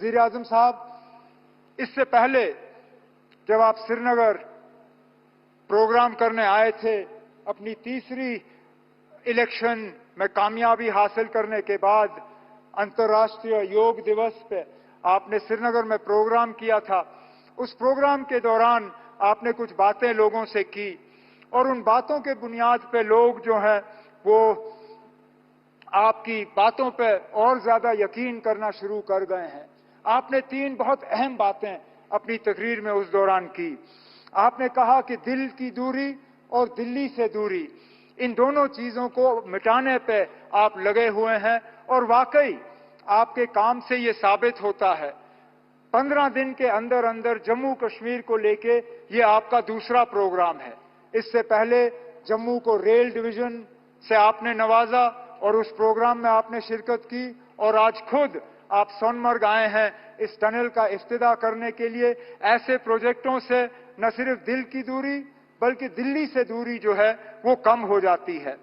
वज़ीर-ए-आज़म साहब, इससे पहले जब आप श्रीनगर प्रोग्राम करने आए थे, अपनी तीसरी इलेक्शन में कामयाबी हासिल करने के बाद अंतर्राष्ट्रीय योग दिवस पे आपने श्रीनगर में प्रोग्राम किया था। उस प्रोग्राम के दौरान आपने कुछ बातें लोगों से की और उन बातों के बुनियाद पे लोग जो हैं वो आपकी बातों पे और ज्यादा यकीन करना शुरू कर गए हैं। आपने 3 बहुत अहम बातें अपनी तकरीर में उस दौरान की। आपने कहा कि दिल की दूरी और दिल्ली से दूरी, इन दोनों चीजों को मिटाने पे आप लगे हुए हैं और वाकई आपके काम से ये साबित होता है। 15 दिन के अंदर अंदर जम्मू कश्मीर को लेके ये आपका दूसरा प्रोग्राम है। इससे पहले जम्मू को रेल डिवीजन से आपने नवाजा और उस प्रोग्राम में आपने शिरकत की और आज खुद आप सोनमर्ग आए हैं इस टनल का इफ्तिताह करने के लिए। ऐसे प्रोजेक्टों से न सिर्फ दिल की दूरी बल्कि दिल्ली से दूरी जो है वो कम हो जाती है।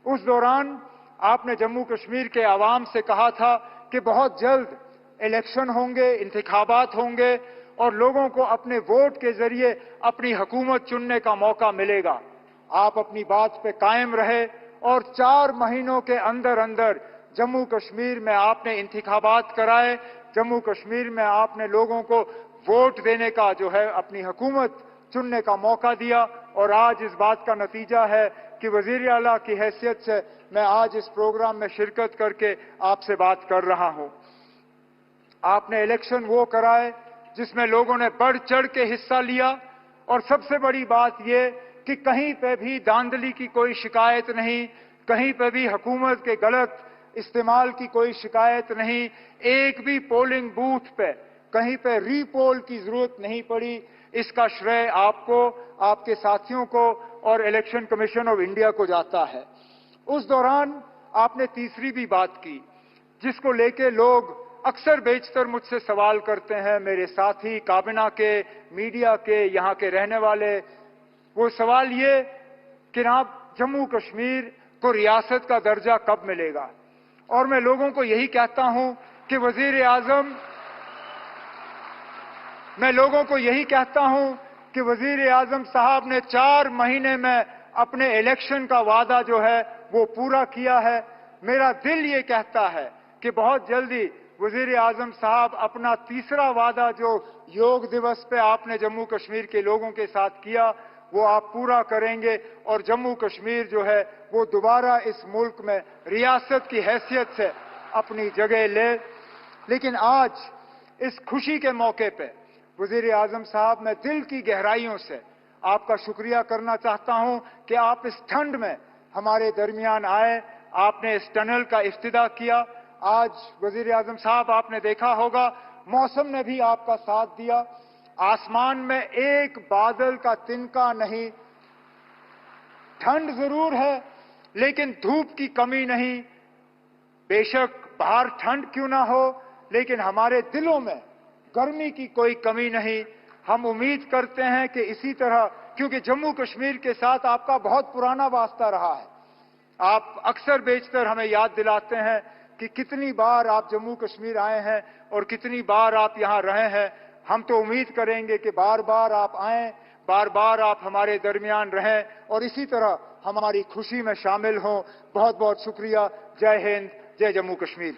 उस दौरान आपने जम्मू कश्मीर के आवाम से कहा था कि बहुत जल्द इलेक्शन होंगे, इंतखाबात होंगे और लोगों को अपने वोट के जरिए अपनी हुकूमत चुनने का मौका मिलेगा। आप अपनी बात पे कायम रहे और 4 महीनों के अंदर अंदर जम्मू कश्मीर में आपने इंतखाबात कराए। जम्मू कश्मीर में आपने लोगों को वोट देने का जो है अपनी हुकूमत चुनने का मौका दिया और आज इस बात का नतीजा है कि वजीर आला की हैसियत से मैं आज इस प्रोग्राम में शिरकत करके आपसे बात कर रहा हूं। आपने इलेक्शन वो कराए जिसमें लोगों ने बढ़ चढ़ के हिस्सा लिया और सबसे बड़ी बात यह कि कहीं पे भी धांधली की कोई शिकायत नहीं, कहीं पे भी हुकूमत के गलत इस्तेमाल की कोई शिकायत नहीं। एक भी पोलिंग बूथ पे कहीं पे रीपोल की जरूरत नहीं पड़ी। इसका श्रेय आपको, आपके साथियों को और इलेक्शन कमीशन ऑफ इंडिया को जाता है। उस दौरान आपने तीसरी भी बात की जिसको लेके लोग अक्सर बेशतर मुझसे सवाल करते हैं, मेरे साथी, काबिना के, मीडिया के, यहाँ के रहने वाले। वो सवाल ये कि आप जम्मू कश्मीर को रियासत का दर्जा कब मिलेगा? और मैं लोगों को यही कहता हूं कि वजीर आजम साहब ने 4 महीने में अपने इलेक्शन का वादा जो है वो पूरा किया है। मेरा दिल ये कहता है कि बहुत जल्दी वजीर आजम साहब अपना तीसरा वादा जो योग दिवस पे आपने जम्मू कश्मीर के लोगों के साथ किया वो आप पूरा करेंगे और जम्मू कश्मीर जो है वो दोबारा इस मुल्क में रियासत की हैसियत से अपनी जगह ले। लेकिन आज इस खुशी के मौके पे वजीर आजम साहब, मैं दिल की गहराइयों से आपका शुक्रिया करना चाहता हूं कि आप इस ठंड में हमारे दरमियान आए, आपने इस टनल का इफ्तिताह किया। आज वजीर आजम साहब, आपने देखा होगा मौसम ने भी आपका साथ दिया। आसमान में एक बादल का तिनका नहीं। ठंड जरूर है लेकिन धूप की कमी नहीं। बेशक बाहर ठंड क्यों ना हो लेकिन हमारे दिलों में गर्मी की कोई कमी नहीं। हम उम्मीद करते हैं कि इसी तरह, क्योंकि जम्मू कश्मीर के साथ आपका बहुत पुराना वास्ता रहा है। आप अक्सर बेशतर हमें याद दिलाते हैं कि कितनी बार आप जम्मू कश्मीर आए हैं और कितनी बार आप यहां रहे हैं। हम तो उम्मीद करेंगे कि बार बार आप आएं, बार बार आप हमारे दरमियान रहें और इसी तरह हमारी खुशी में शामिल हों। बहुत बहुत शुक्रिया। जय हिंद, जय जम्मू कश्मीर।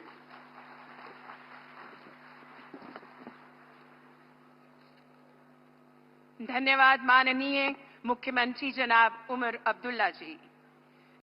धन्यवाद माननीय मुख्यमंत्री जनाब उमर अब्दुल्ला जी।